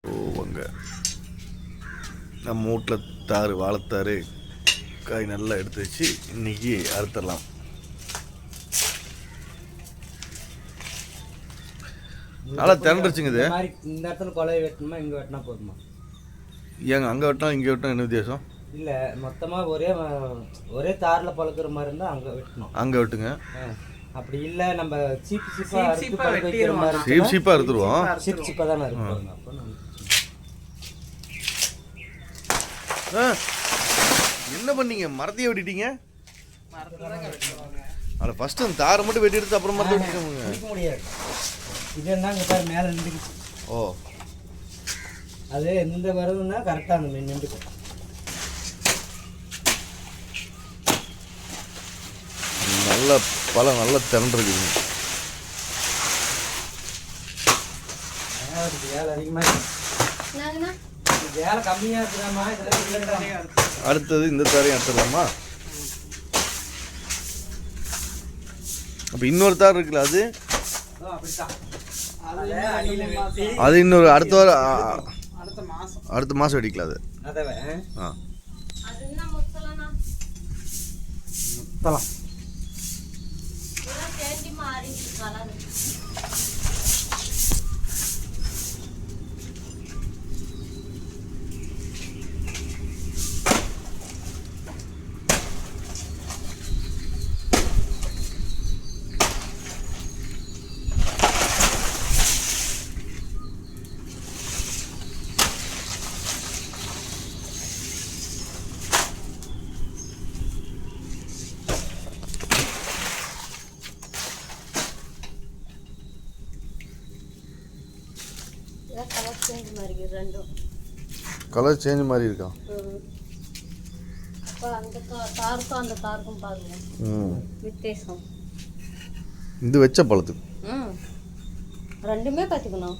போவாங்க. நம்ம வீட்டில் தாறு வாழைத்தாறு காய் நல்லா எடுத்து வச்சு இன்றைக்கி அறுத்துடலாம். நல்லா திரண்டுருச்சுங்க இது. இந்த இடத்துல கொலை வெட்டணுமா இங்கே வெட்டினா போதுமா? ஏங்க அங்கே வெட்டினா இங்கே வெட்டினா என்ன வித்தியாசம்? இல்லை மொத்தமாக ஒரே தாரில் பழக்கிற மாதிரி இருந்தால் அங்கே வெட்டணும். அங்கே வெட்டுங்க. அப்படி இல்லை நம்ம சீப்பாக அறுத்துருவோம். சீப்பாக தானே இருக்கும். என்ன பண்ணீங்க? மரத்தையே வெட்டிட்டீங்க. அதில் ஃபஸ்ட்டு அந்த தாரை மட்டும் வெட்டி எடுத்து அப்புறம் மரத்தை வெட்டிக்க முடியாது. இது என்னங்க பாரு மேலே நின்றுக்குச்சு. ஓ அது எந்த வரதுன்னா கரெக்டாக அந்த மீன் நின்றுக்கும். நல்ல பழம் நல்லா திரண்டுருக்குதுங்க. வேலை அதிகமாக வேலை கம்மியாக இருக்குதாம்மா. அடுத்தது இந்த தாரையும் எடுத்துடலாமா? அப்போ இன்னொரு தார் இருக்குல்ல, அது இன்னொரு அடுத்த மாதம் வெடிக்கலாம். அது கலர் சேஞ்ச் மாதிரி இருக்கா? இது வச்ச பழத்துக்கு ரெண்டுமே கற்றுக்கணும்.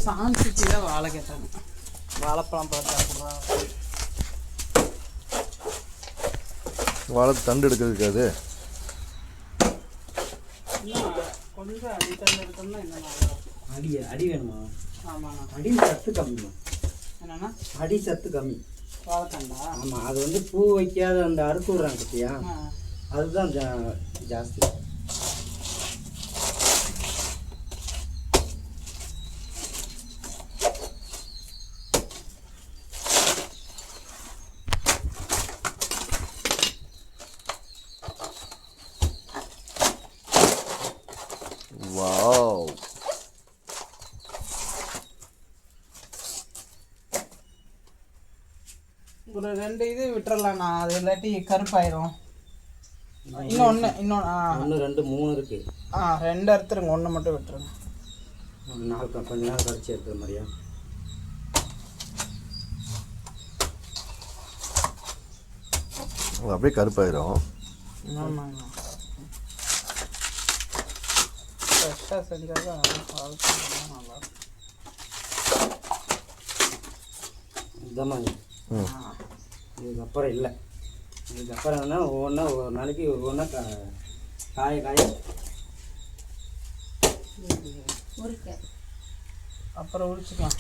சாமிச்சிதான் வாழை கேட்டாங்க. வாழைப்பழம் பார்த்தா வாழை தண்டு எடுக்கிறதுக்கு அது கொஞ்சம் அடி தண்டு எடுத்தோம்னா இன்னும் அடி வேணுமா? ஆமாண்ணா. அடி சத்து கம்மி. என்னன்னா அடி சத்து கம்மி வாழைத்தண்டா? ஆமாம். அது வந்து பூ வைக்காத அந்த அறுத்து விட்றாங்க பற்றியா, அதுதான் ஜாஸ்தி. வாவ், ஒரு 2 இது விட்டுறலாண்ணா. அது இல்லாட்டி கருப்பாயிரும். இன்னொன்று 2 3 இருக்கு. 2 அறுத்துருங்க, 1 மட்டும் விட்டுருங்க. கொஞ்ச நாள் கழிச்சு எடுக்கிற மாதிரியா? அப்படியே கருப்பாயிரும். ஆமாங்கண்ணா. ஃப்ரெஷ்ஷாக செஞ்சால் தான் நல்லா இதுதான். இதுக்கப்புறம் இல்லை. இதுக்கப்புறம் என்ன ஒவ்வொன்றா ஒரு நாளைக்கு ஒவ்வொன்றா காய அப்புறம் உரிச்சிக்கலாம்.